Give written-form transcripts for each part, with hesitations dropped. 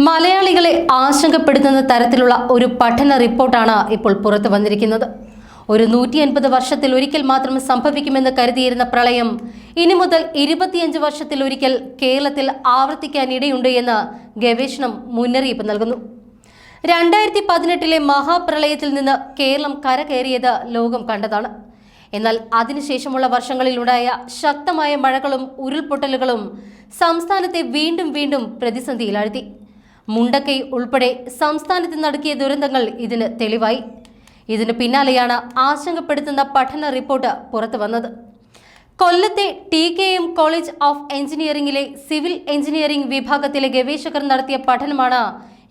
മലയാളികളെ ആശങ്കപ്പെടുത്തുന്ന തരത്തിലുള്ള ഒരു പഠന റിപ്പോർട്ടാണ് ഇപ്പോൾ പുറത്തു വന്നിരിക്കുന്നത്. ഒരു 150 വർഷത്തിൽ ഒരിക്കൽ മാത്രം സംഭവിക്കുമെന്ന് കരുതിയിരുന്ന പ്രളയം ഇനി മുതൽ 25 വർഷത്തിൽ ഒരിക്കൽ കേരളത്തിൽ ആവർത്തിക്കാനിടയുണ്ട് എന്ന് ഗവേഷണം മുന്നറിയിപ്പ് നൽകുന്നു. 2018 മഹാപ്രളയത്തിൽ നിന്ന് കേരളം കരകയറിയത് ലോകം കണ്ടതാണ്. എന്നാൽ അതിനുശേഷമുള്ള വർഷങ്ങളിലുണ്ടായ ശക്തമായ മഴകളും ഉരുൾപൊട്ടലുകളും സംസ്ഥാനത്തെ വീണ്ടും പ്രതിസന്ധിയിലാഴ്ത്തി. മുണ്ടക്കൈ ഉൾപ്പെടെ സംസ്ഥാനത്ത് നടക്കിയ ദുരന്തങ്ങൾ ഇതിന് തെളിവായി. ഇതിന് പിന്നാലെയാണ് ആശങ്കപ്പെടുത്തുന്ന പഠന റിപ്പോർട്ട് പുറത്തു വന്നത്. കൊല്ലത്തെ TKM കോളേജ് ഓഫ് എഞ്ചിനീയറിംഗിലെ സിവിൽ എഞ്ചിനീയറിംഗ് വിഭാഗത്തിലെ ഗവേഷകർ നടത്തിയ പഠനമാണ്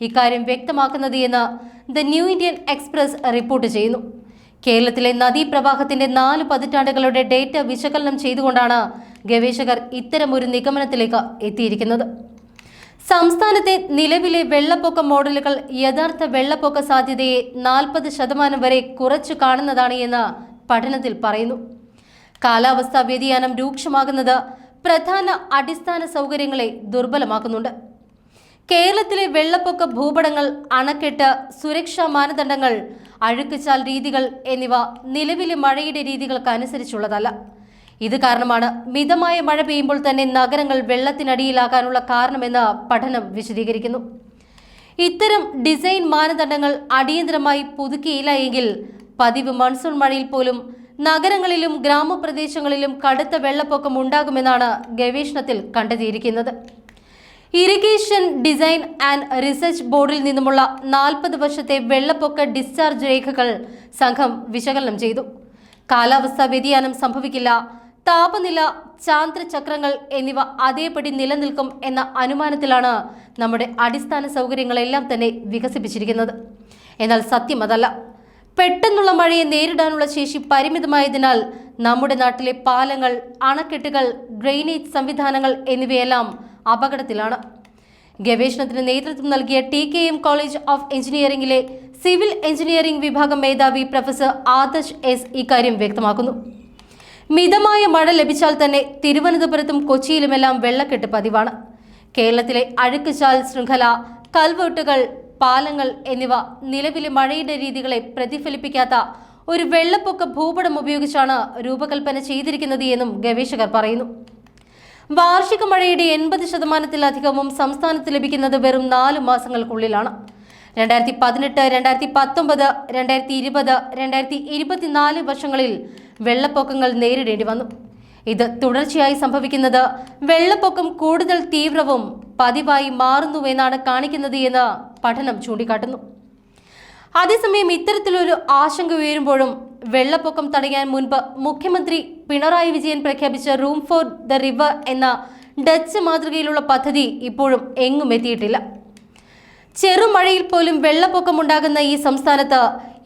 ഇക്കാര്യം വ്യക്തമാക്കുന്നത് എന്ന് the New Indian Express report ചെയ്യുന്നു. കേരളത്തിലെ നദീപ്രവാഹത്തിന്റെ 4 പതിറ്റാണ്ടുകളുടെ ഡേറ്റ വിശകലനം ചെയ്തുകൊണ്ടാണ് ഗവേഷകർ ഇത്തരമൊരു നിഗമനത്തിലേക്ക് എത്തിയിരിക്കുന്നത്. സംസ്ഥാനത്തെ നിലവിലെ വെള്ളപ്പൊക്ക മോഡലുകൾ യഥാർത്ഥ വെള്ളപ്പൊക്ക സാധ്യതയെ 40% വരെ കുറച്ചു കാണുന്നതാണ് എന്ന് പഠനത്തിൽ പറയുന്നു. കാലാവസ്ഥാ വ്യതിയാനം രൂക്ഷമാകുന്നത് പ്രധാന അടിസ്ഥാന സൗകര്യങ്ങളെ ദുർബലമാക്കുന്നുണ്ട്. കേരളത്തിലെ വെള്ളപ്പൊക്ക ഭൂപടങ്ങൾ, അണക്കെട്ട്, സുരക്ഷാ മാനദണ്ഡങ്ങൾ, അഴുക്കുചാൽ രീതികൾ എന്നിവ നിലവിലെ മഴയുടെ രീതികൾക്കനുസരിച്ചുള്ളതല്ല. ഇത് കാരണമാണ് മിതമായ മഴ പെയ്യുമ്പോൾ തന്നെ നഗരങ്ങൾ വെള്ളത്തിനടിയിലാകാനുള്ള കാരണമെന്ന് പഠനം വിശദീകരിക്കുന്നു. ഇത്തരം ഡിസൈൻ മാനദണ്ഡങ്ങൾ അടിയന്തരമായി പുതുക്കിയില്ല എങ്കിൽ പതിവ് മൺസൂൺ മഴയിൽ പോലും നഗരങ്ങളിലും ഗ്രാമപ്രദേശങ്ങളിലും കടുത്ത വെള്ളപ്പൊക്കം ഉണ്ടാകുമെന്നാണ് ഗവേഷണത്തിൽ കണ്ടെത്തിയിരിക്കുന്നത്. ഇറിഗേഷൻ ഡിസൈൻ ആൻഡ് റിസർച്ച് ബോർഡിൽ നിന്നുമുള്ള 40 വർഷത്തെ വെള്ളപ്പൊക്ക ഡിസ്ചാർജ് രേഖകൾ സംഘം വിശകലനം ചെയ്തു. കാലാവസ്ഥാ വ്യതിയാനം സംഭവിക്കില്ല, താപനില, ചാന്ദ്രചക്രങ്ങൾ എന്നിവ അതേപടി നിലനിൽക്കും എന്ന അനുമാനത്തിലാണ് നമ്മുടെ അടിസ്ഥാന സൗകര്യങ്ങളെല്ലാം തന്നെ വികസിപ്പിച്ചിരിക്കുന്നത്. എന്നാൽ സത്യം അതല്ല. പെട്ടെന്നുള്ള മഴയെ നേരിടാനുള്ള ശേഷി പരിമിതമായതിനാൽ നമ്മുടെ നാട്ടിലെ പാലങ്ങൾ, അണക്കെട്ടുകൾ, ഡ്രെയിനേജ് സംവിധാനങ്ങൾ എന്നിവയെല്ലാം അപകടത്തിലാണ്. ഗവേഷണത്തിന് നേതൃത്വം നൽകിയ TKM കോളേജ് ഓഫ് എഞ്ചിനീയറിംഗിലെ സിവിൽ എഞ്ചിനീയറിംഗ് വിഭാഗം മേധാവി പ്രൊഫസർ ആദർശ് S ഇക്കാര്യം വ്യക്തമാക്കുന്നു. മിതമായ മഴ ലഭിച്ചാൽ തന്നെ തിരുവനന്തപുരത്തും കൊച്ചിയിലുമെല്ലാം വെള്ളക്കെട്ട് പതിവാണ്. കേരളത്തിലെ അഴുക്കുചാൽ ശൃംഖല, കൽവെട്ടുകൾ, പാലങ്ങൾ എന്നിവ നിലവിലെ മഴയുടെ രീതികളെ പ്രതിഫലിപ്പിക്കാത്ത ഒരു വെള്ളപ്പൊക്ക ഭൂപടം ഉപയോഗിച്ചാണ് രൂപകൽപ്പന ചെയ്തിരിക്കുന്നത് എന്നും ഗവേഷകർ പറയുന്നു. വാർഷിക മഴയുടെ 80%-ലധികവും സംസ്ഥാനത്ത് ലഭിക്കുന്നത് വെറും 4 മാസങ്ങൾക്കുള്ളിലാണ്. 2018, 2019, 2020, 2024 വർഷങ്ങളിൽ വെള്ളപ്പൊക്കങ്ങൾ നേരിടേണ്ടി വന്നു. ഇത് തുടർച്ചയായി സംഭവിക്കുന്നത് വെള്ളപ്പൊക്കം കൂടുതൽ തീവ്രവും പതിവായി മാറുന്നുവെന്നാണ് കാണിക്കുന്നത് എന്ന് പഠനം ചൂണ്ടിക്കാട്ടുന്നു. അതേസമയം ഇത്തരത്തിലൊരു ആശങ്ക ഉയരുമ്പോഴും വെള്ളപ്പൊക്കം തടയാൻ മുൻപ് മുഖ്യമന്ത്രി പിണറായി വിജയൻ പ്രഖ്യാപിച്ച റൂം ഫോർ ദ റിവർ എന്ന ഡച്ച് മാതൃകയിലുള്ള പദ്ധതി ഇപ്പോഴും എങ്ങും എത്തിയിട്ടില്ല. ചെറുമഴയിൽ പോലും വെള്ളപ്പൊക്കമുണ്ടാകുന്ന ഈ സംസ്ഥാനത്ത്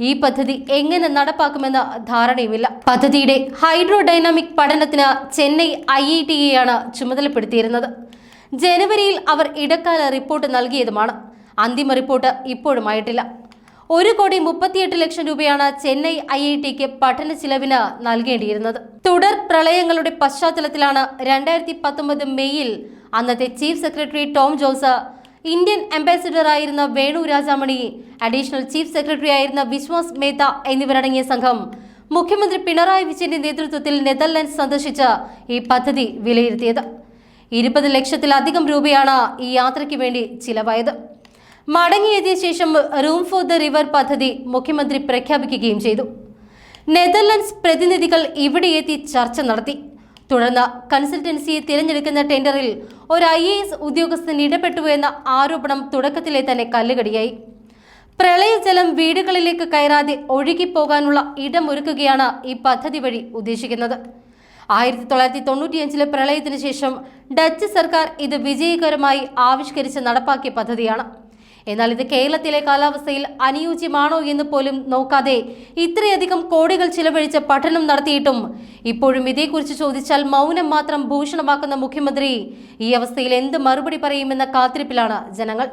ഈ പദ്ധതി എങ്ങനെ നടപ്പാക്കുമെന്ന ധാരണയുമില്ല. പദ്ധതിയുടെ ഹൈഡ്രോഡൈനാമിക് പഠനത്തിന് ചെന്നൈ IITയെയാണ് ചുമതലപ്പെടുത്തിയിരുന്നത്. ജനുവരിയിൽ അവർ ഇടക്കാല റിപ്പോർട്ട് നൽകിയതുമാണ്. അന്തിമ റിപ്പോർട്ട് ഇപ്പോഴുമായിട്ടില്ല. 1,38,00,000 രൂപയാണ് ചെന്നൈ IITക്ക് പഠന ചിലവിന് നൽകേണ്ടിയിരുന്നത്. തുടർ പ്രളയങ്ങളുടെ പശ്ചാത്തലത്തിലാണ് 2019 മെയ്യിൽ അന്നത്തെ chief secretary Tom Jose, Indian ambassador ആയിരുന്ന Venu Rajamani, additional chief secretary ആയിരുന്ന വിശ്വാസ് മേത്ത എന്നിവരടങ്ങിയ സംഘം മുഖ്യമന്ത്രി പിണറായി വിജയന്റെ നേതൃത്വത്തിൽ നെതർലൻഡ്സ് സന്ദർശിച്ച് ഈ പദ്ധതി വിലയിരുത്തിയത്. 20 ലക്ഷത്തിലധികം രൂപയാണ് ഈ യാത്രയ്ക്ക് വേണ്ടി ചിലവായത്. മടങ്ങിയെത്തിയ ശേഷം റൂം ഫോർ ദ റിവർ പദ്ധതി മുഖ്യമന്ത്രി പ്രഖ്യാപിക്കുകയും ചെയ്തു. നെതർലൻഡ്സ് പ്രതിനിധികൾ ഇവിടെ എത്തി ചർച്ച നടത്തി. തുടർന്ന് കൺസൾട്ടൻസിയെ തിരഞ്ഞെടുക്കുന്ന ടെൻഡറിൽ ഒരു IAS ഉദ്യോഗസ്ഥൻ ഇടപെട്ടു എന്ന ആരോപണം തുടക്കത്തിലെ തന്നെ കല്ലുകടിയായി. പ്രളയജലം വീടുകളിലേക്ക് കയറാതെ ഒഴുകിപ്പോകാനുള്ള ഇടമൊരുക്കുകയാണ് ഈ പദ്ധതി വഴി ഉദ്ദേശിക്കുന്നത്. 1995 പ്രളയത്തിന് ശേഷം ഡച്ച് സർക്കാർ ഇത് വിജയകരമായി ആവിഷ്കരിച്ച് നടപ്പാക്കിയ പദ്ധതിയാണ്. എന്നാൽ ഇത് കേരളത്തിലെ കാലാവസ്ഥയിൽ അനുയോജ്യമാണോ എന്ന് പോലും നോക്കാതെ ഇത്രയധികം കോടികൾ ചിലവഴിച്ച പഠനം നടത്തിയിട്ടും ഇപ്പോഴും ഇതേക്കുറിച്ച് ചോദിച്ചാൽ മൗനം മാത്രം ഭൂഷണമാക്കുന്ന മുഖ്യമന്ത്രി ഈ അവസ്ഥയിൽ എന്ത് മറുപടി പറയുമെന്ന കാത്തിരിപ്പിലാണ് ജനങ്ങൾ.